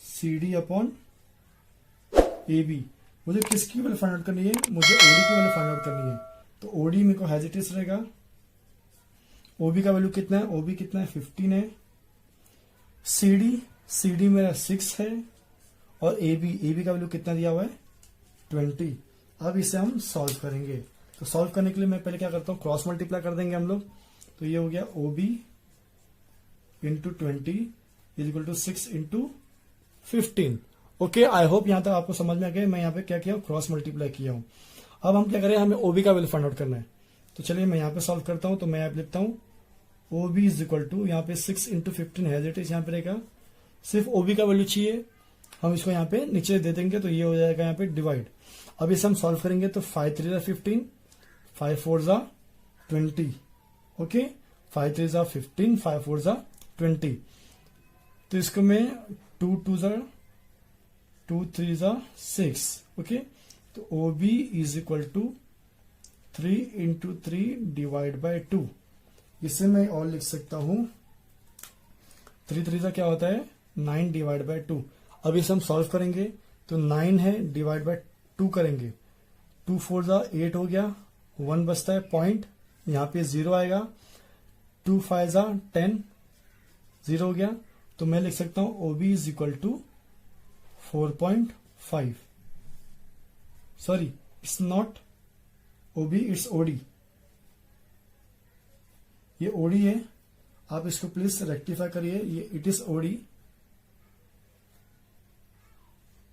C D upon A B. मुझे किसकी वैल्यू फाइंड आउट करनी है, मुझे ओडी की वैल्यू फाइंड आउट करनी है। तो ओडी मेरे को हेजिटेस रहेगा, ओबी का वैल्यू कितना है, ओबी कितना है 15 है, सीडी मेरा 6 है, और एबी का वैल्यू कितना दिया हुआ है 20। अब इसे हम सॉल्व करेंगे। तो सॉल्व करने के लिए मैं पहले क्या करता हूं, क्रॉस मल्टीप्लाई कर देंगे हम लोग। तो ये हो गया OB into 20 is equal to 6 into 15। Okay, I hope यहां तक आपको समझ में आ गया। मैं यहां पे क्या किया, क्रॉस मल्टीप्लाई किया हूं। अब हम क्या करें, हमें ओबी का वैल्यू फाइंड आउट करना है। तो चलिए मैं यहां पे सॉल्व करता हूं। तो मैं यहाँ पे लिखता हूं ओबी इज इक्वल टू, यहाँ पे 6 इंटू 15 है, यहाँ पे रहेगा, सिर्फ ओबी का वैल्यू चाहिए, हम इसको यहाँ पे नीचे दे देंगे, तो ये हो जाएगा यहाँ पे डिवाइड। अब इसे हम सॉल्व करेंगे तो 5 3 जा 15, 5 4 जा 20। ओके, 5 3 जा 15, 5 4 जा 20। तो इसको मैं 2 2 जा 2 3 जा 6। ओके, तो OB is equal to 3 into 3 divide by 2। इसे मैं और लिख सकता हूं 3 3 जा क्या होता है 9 डिवाइड बाय 2। अब इसे हम सॉल्व करेंगे तो 9 है डिवाइड बाय 2 करेंगे, 2 4 जा 8 हो गया, 1 बचता है पॉइंट, यहाँ पे 0 आएगा, 2 5 जा 10, 0 हो गया। तो मैं लिख सकता हूं OB is equal to 4.5। Sorry, it's not OB, it's OD. ये ओडी है, आप इसको प्लीज रेक्टिफाई करिए, ये it is OD,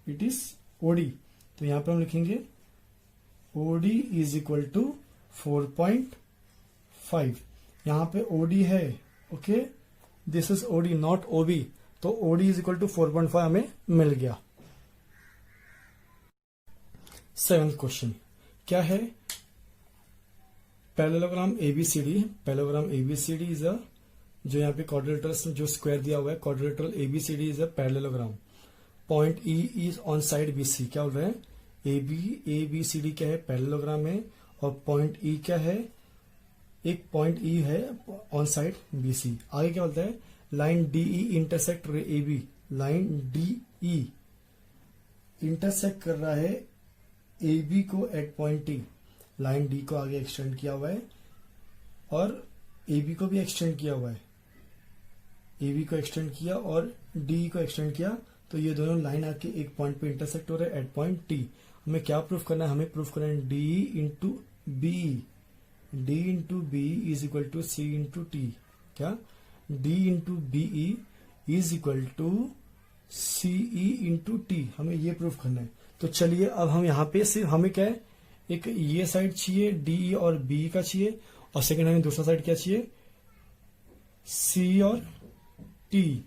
it is OD. तो यहां पर हम लिखेंगे ओडी इज इक्वल टू 4.5। यहां पे ओडी है, okay, this is OD not OB. तो ओडी इज इक्वल टू 4.5 हमें मिल गया। 7th क्वेश्चन क्या है, parallelogram ABCD. Parallelogram ABCD is a, जो यहाँ पे क्वाड्रिलेटरल जो स्क्वायर दिया हुआ है, quadrilateral ABCD is a parallelogram. Point E is on side BC. क्या बोल रहे हैं, ए बी सी डी क्या है, पैरेललोग्राम है, और पॉइंट ई क्या है, एक पॉइंट ई है ऑन साइड बीसी। आगे क्या बोलता है, line DE intersect A B. Line DE intersect कर रहा है ए बी को at point T. Line D को आगे एक्सटेंड किया हुआ है और ए बी को भी एक्सटेंड किया हुआ है, ए बी को एक्सटेंड किया और डी को एक्सटेंड किया। तो ये दोनों लाइन आके एक पॉइंट पे इंटरसेक्ट हो रहे हैं एट पॉइंट टी। हमें क्या प्रूफ करना है, हमें प्रूफ करना है D into B, D into B is equal to C into T. क्या, D into BE is equal to CE into T, हमें ये प्रूफ करना है। तो चलिए अब हम यहाँ पे सिर्फ हमें क्या है, एक ये साइड चाहिए डी और बी का चाहिए, और सेकंड हमें दूसरा साइड क्या चाहिए, सी और टी।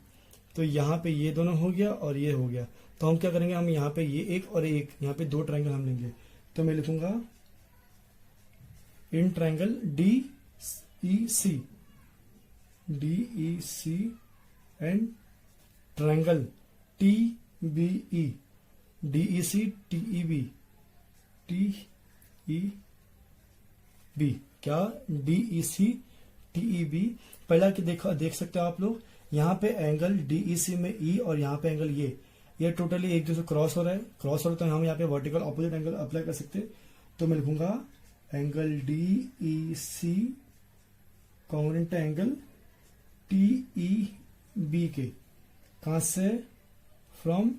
तो यहाँ पे ये दोनों हो गया और ये हो गया। तो हम क्या करेंगे, हम यहाँ पे ये एक और एक, यहाँ पे दो ट्रायंगल हम लेंगे। तो मैं लिखूंगा in triangle D E C and triangle T B E, DE C TE B. क्या, डीई सी टीई बी। पहला कि देख सकते हो आप लोग, यहाँ पे एंगल डीईसी में ई और यहाँ पे एंगल ये टोटली एक दूसरे क्रॉस हो रहा है, तो हम यहाँ पे वर्टिकल ऑपोजिट एंगल अप्लाई कर सकते हैं। तो मैं लिखूंगा एंगल डीईसी कॉन्ग्रुएंट एंगल टीईबी के, कहां से, फ्रॉम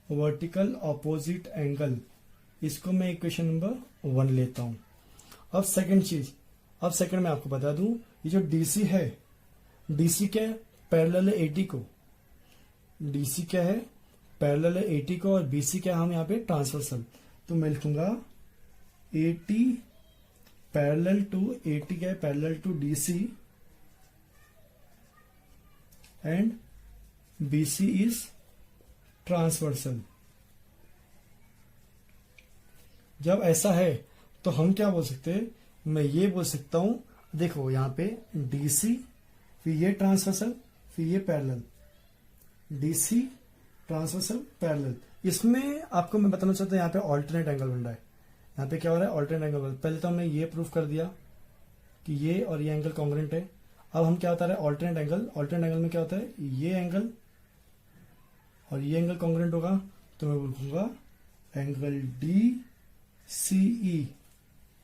वर्टिकल ऑपोजिट एंगल। इसको मैं इक्वेशन नंबर 1 लेता हूं। अब सेकंड मैं आपको बता दूं, ये जो डीसी है, डीसी क्या है, पैरेलल है 80 को, डीसी क्या है, पैरेलल है 80 को, और बीसी क्या है, हम यहाँ पे ट्रांसवर्सल। तो मैं लिखूंगा 80 पैरेलल टू 80 क्या है, parallel to DC and BC is transversal. जब ऐसा है तो हम क्या बोल सकते हैं, मैं ये बोल सकता हूं, देखो यहां पे DC, फिर ये ट्रांसवर्सल, फिर ये पैरेलल, DC ट्रांसवर्सल पैरेलल। इसमें आपको मैं बताना चाहता हूं यहाँ पे ऑल्टरनेट एंगल बन रहा है। यहाँ पे क्या हो रहा है, ऑल्टरनेट एंगल बन रहा है। पहले तो हमने ये प्रूव कर दिया कि ये और ये एंगल कॉन्ग्रुएंट है। अब हम क्या होता है ऑल्टरनेट एंगल, ऑल्टरनेट एंगल में क्या होता है, ये एंगल और ये एंगल कॉन्ग्रुएंट होगा, तो मैं बोलूंगा एंगल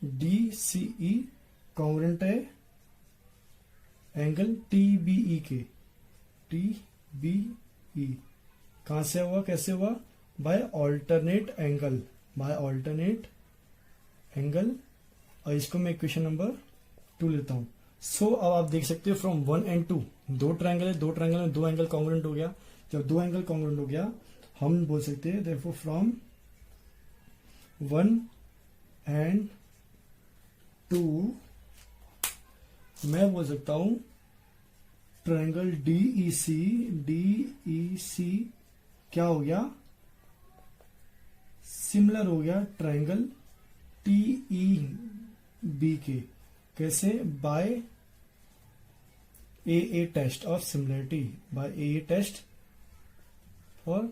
DCE कॉन्ग्रुएंट है एंगल TBE के। TBE कहां से हुआ, कैसे हुआ, by alternate angle, by alternate angle. और इसको मैं इक्वेशन नंबर 2 लेता हूं। सो अब आप देख सकते हो फ्रॉम 1 and 2, दो ट्रायंगल है, दो ट्रायंगल में दो एंगल कॉन्ग्रुएंट हो गया। जब दो एंगल कॉन्ग्रुएंट हो गया, हम बोल सकते हैं देयरफॉर फ्रॉम 1 and 2 मैं बोल सकता हूं ट्रायंगल DEC क्या हो गया, सिमिलर हो गया ट्रायंगल TEB के। कैसे, by AA test of similarity, by AA test for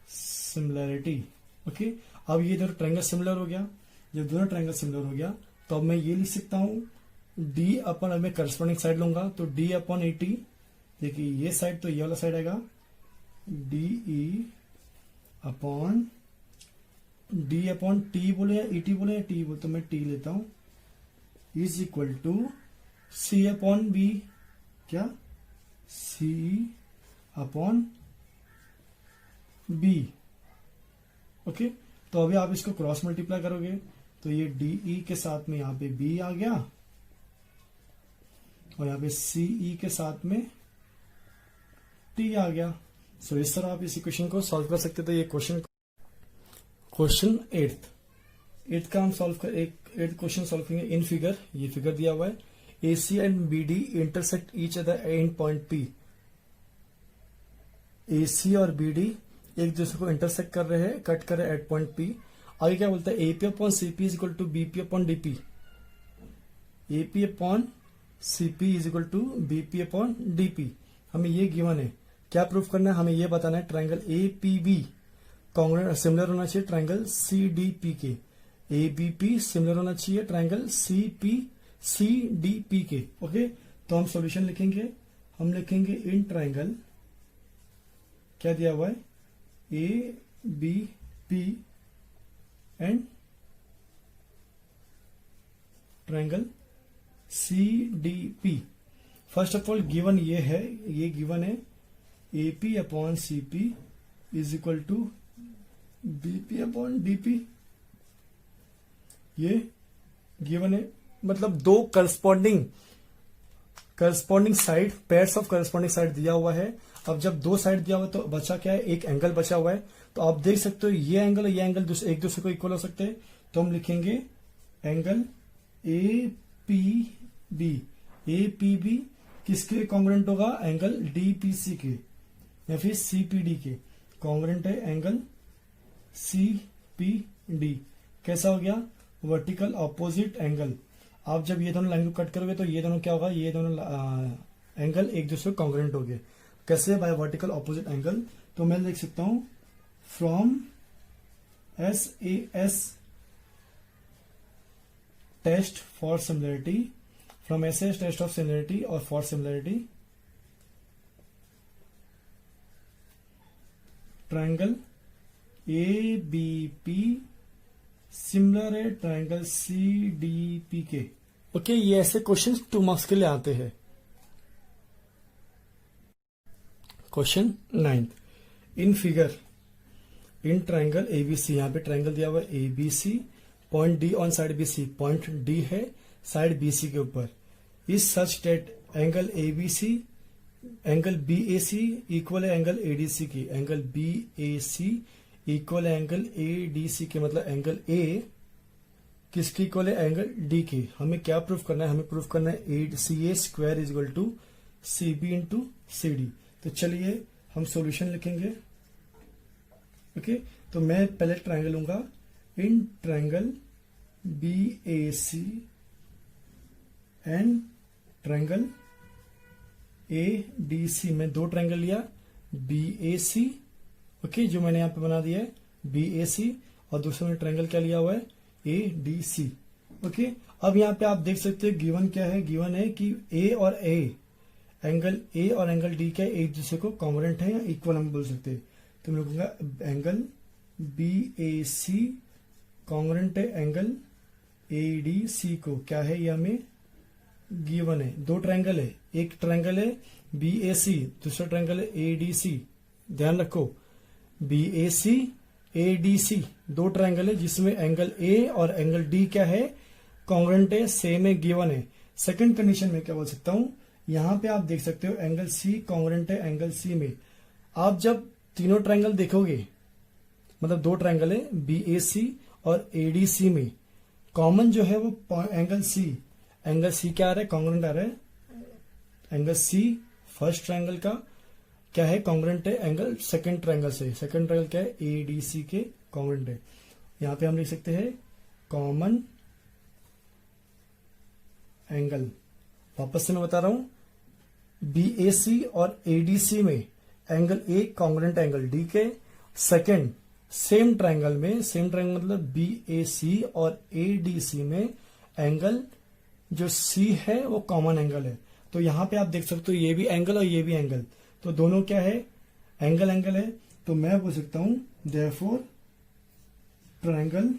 similarity. Okay, अब ये दोनों ट्रायंगल सिमिलर हो गया। जब दोनों ट्रायंगल सिमिलर हो गया तो अब मैं ये लिख सकता हूं D अपन, अब मैं करस्पॉन्डिंग साइड लूंगा तो D/AT। देखिए ये साइड तो ये वाला साइड आएगा, D/T बोले या ET बोले या T बोले, तो मैं T लेता हूं, इज इक्वल टू C/B, क्या C/B। ओके, तो अभी आप इसको क्रॉस मल्टीप्लाई करोगे तो ये DE के साथ में यहां पे B आ गया और यहां पे CE के साथ में T आ गया। सो इस तरह आप इस इक्वेशन को सॉल्व कर सकते। तो ये क्वेश्चन 8th का हम सॉल्व कर, एक 8th क्वेश्चन सॉल्व करेंगे। इन फिगर, ये फिगर दिया हुआ है, AC and BD intersect each other and point P। AC और BD एक दूसरे को इंटरसेक्ट कर रहे हैं, कट कर रहे हैं एट पॉइंट P। आगे क्या बोलता है, AP/CP is equal to BP/DP। AP/CP is equal to BP/DP। हमें ये गिवन है, क्या प्रूफ करना है, हमें ये बताना है ट्रायंगल APB कॉन्ग्रुएंट सिमिलर होना चाहिए ट्रायंगल CDP के। ABP सिमिलर होना चाहिए ट्रायंगल CDP के। ओके, तो हम सॉल्यूशन लिखेंगे, हम लिखेंगे इन ट्रायंगल, क्या दिया हुआ है, ABP and triangle CDP। First of all given ये है, ये गिवन है AP/CP is equal to BP/DP। ये गिवन है, मतलब दो corresponding side, pairs of corresponding side दिया हुआ है। अब जब दो साइड दिया हुआ तो बचा क्या है, एक एंगल बचा हुआ है। तो आप देख सकते हो ये एंगल और ये एंगल एक दूसरे को इक्वल हो सकते हैं। तो हम लिखेंगे एंगल APB किसके कॉन्ग्रुएंट होगा, एंगल DPC के या फिर CPD के कॉन्ग्रुएंट है एंगल CPD। कैसा हो गया, वर्टिकल ऑपोजिट एंगल। आप जब ये दोनों लाइन को कट करोगे तो ये दोनों क्या होगा, ये दोनों एंगल एक दूसरे को कॉन्ग्रुएंट हो गए। कैसे, बाय वर्टिकल ऑपोजिट एंगल। तो मैं लिख सकता हूं from SAS test for similarity, from SAS test of similarity और for similarity triangle ABP similar है ट्रायंगल CDP के। ओके, ये ऐसे क्वेश्चन 2 मार्क्स के लिए आते हैं। Question 9, in figure in triangle ABC, यहां पे ट्रायंगल दिया हुआ है ABC, point D on side BC, point D है साइड BC के ऊपर, is such that angle ABC angle BAC equal है एंगल ADC की, एंगल BAC इक्वल है एंगल ADC के, मतलब एंगल A किसकी इक्वल है, एंगल D की। हमें क्या प्रूफ करना है, हमें प्रूफ करना है CA square is equal to C B into C D. तो चलिए हम सॉल्यूशन लिखेंगे। ओके, तो मैं पहले ट्रायंगल लूंगा, in triangle B A C and triangle A D C. मैं दो ट्रायंगल लिया, बी ए सी, ओके, जो मैंने यहां पे बना दिया है बी ए सी, और दूसरे में ट्रायंगल क्या लिया हुआ है, ए डी सी। ओके, अब यहां पे आप देख सकते हैं गिवन क्या है, गिवन है कि ए और एंगल ए और एंगल डी क्या है, एक दूसरे को कॉन्ग्रुएंट है या इक्वल हम बोल सकते हैं। तो मैं लिखूंगा angle B A C congruent है एंगल ए डी सी को, क्या है ये हमें गिवन है। दो ट्रायंगल है, एक ट्रायंगल है बी ए सी, दूसरा ट्रायंगल है ए डी सी। ध्यान रखो, B A C A D सी दो ट्रायंगल है जिसमें एंगल ए और एंगल डी क्या है, कॉन्ग्रुएंट है, सेम है, गिवन है। सेकंड कंडीशन में क्या बोल सकता हूं, यहां पे आप देख सकते हो एंगल सी कॉन्ग्रुएंट है एंगल सी में। आप जब तीनों ट्रायंगल देखोगे, मतलब दो ट्रायंगल है बी ए सी और ए डी सी में, कॉमन जो है वो एंगल सी क्या आ रहा है, कॉन्ग्रुएंट आ रहा है। एंगल सी फर्स्ट ट्रायंगल का क्या है, कॉन्ग्रुएंट है एंगल सेकंड ट्रायंगल से। सेकंड ट्रायंगल क्या है, ए डी सी के कॉन्ग्रुएंट है। यहां पे हम लिख सकते हैं कॉमन एंगल। वापस से मैं बता रहा हूं, बी ए सी और ए डी सी में angle A congruent angle D के। सेकंड सेम ट्रायंगल में, सेम ट्रायंगल मतलब बी ए सी और ए डी सी में एंगल जो सी है वो कॉमन एंगल है। तो यहां पे आप देख सकते हो ये भी एंगल और ये भी एंगल, तो दोनों क्या है, एंगल है। तो मैं बोल सकता हूं therefore triangle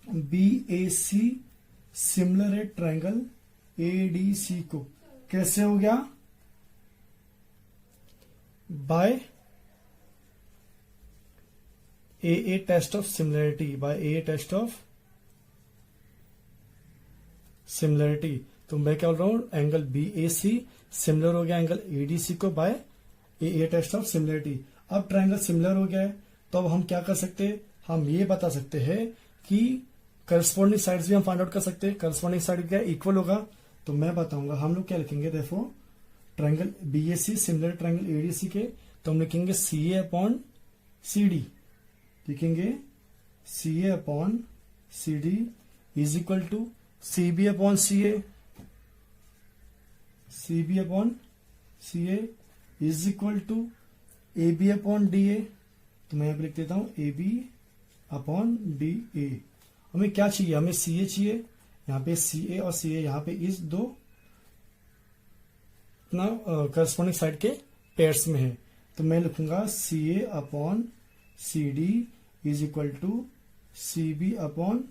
B A C similar है ट्रायंगल ए डी सी को। कैसे हो गया, by A test of similarity, by A test of similarity. तो मैं क्या बोल रहा हूं, angle B A C similar हो गया एंगल ए डी सी को by A test of similarity. अब ट्रायंगल सिमिलर हो गया है, तो अब हम क्या कर सकते हैं, हम ये बता सकते हैं कि करस्पॉन्डिंग साइड्स भी हम फाइंड आउट कर सकते हैं। करस्पॉन्डिंग साइड क्या इक्वल होगा, तो मैं बताऊंगा। हम लोग क्या लिखेंगे, देखो triangle B A C similar triangle A D C के, तो हम लिखेंगे C A upon C D, लिखेंगे C A upon C D is equal to C B upon C A, C B upon C A is equal to A B upon D A. तो मैं यहां पर लिख देता हूं A B upon D A. हमें क्या चाहिए, हमें सी ए चाहिए, यहां पे सी ए और सी ए यहां पे इस दो अपना करस्पॉन्डिंग साइड के पेयर्स में है। तो मैं लिखूंगा C A upon C D is equal to C B upon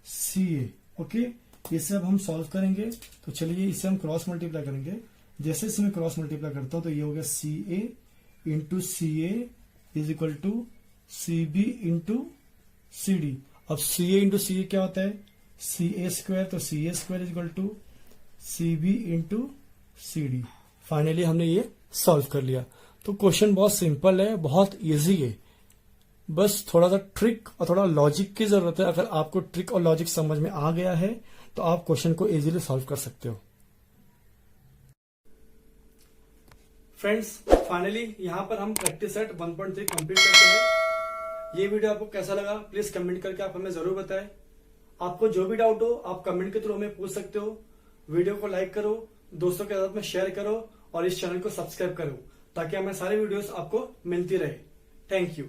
C A. Okay, इसे अब हम सॉल्व करेंगे। तो चलिए इसे हम क्रॉस मल्टीप्लाई करेंगे। जैसे इसे मैं क्रॉस मल्टीप्लाई करता हूं तो ये हो गया C A into C A is equal to C B into C D. अब सी ए इंटू सी ए क्या होता है, सी ए स्क्वायर, तो C A square is equal to C B into C D. Finally हमने ये solve कर लिया। तो क्वेश्चन बहुत सिंपल है, बहुत इजी है, बस थोड़ा सा ट्रिक और थोड़ा लॉजिक की जरूरत है। अगर आपको ट्रिक और लॉजिक समझ में आ गया है तो आप क्वेश्चन को इजीली सॉल्व कर सकते हो। फ्रेंड्स, फाइनली यहां पर हम प्रैक्टिस सेट 1.3 कंप्लीट करते हैं। ये वीडियो आपको कैसा लगा प्लीज कमेंट करके आप हमें जरूर बताएं। आपको जो भी डाउट हो आप कमेंट के थ्रू हमें पूछ सकते हो। वीडियो को लाइक करो, दोस्तों के साथ में शेयर करो और इस चैनल को सब्सक्राइब करो ताकि हमें सारे वीडियोस आपको मिलती रहे। Thank you.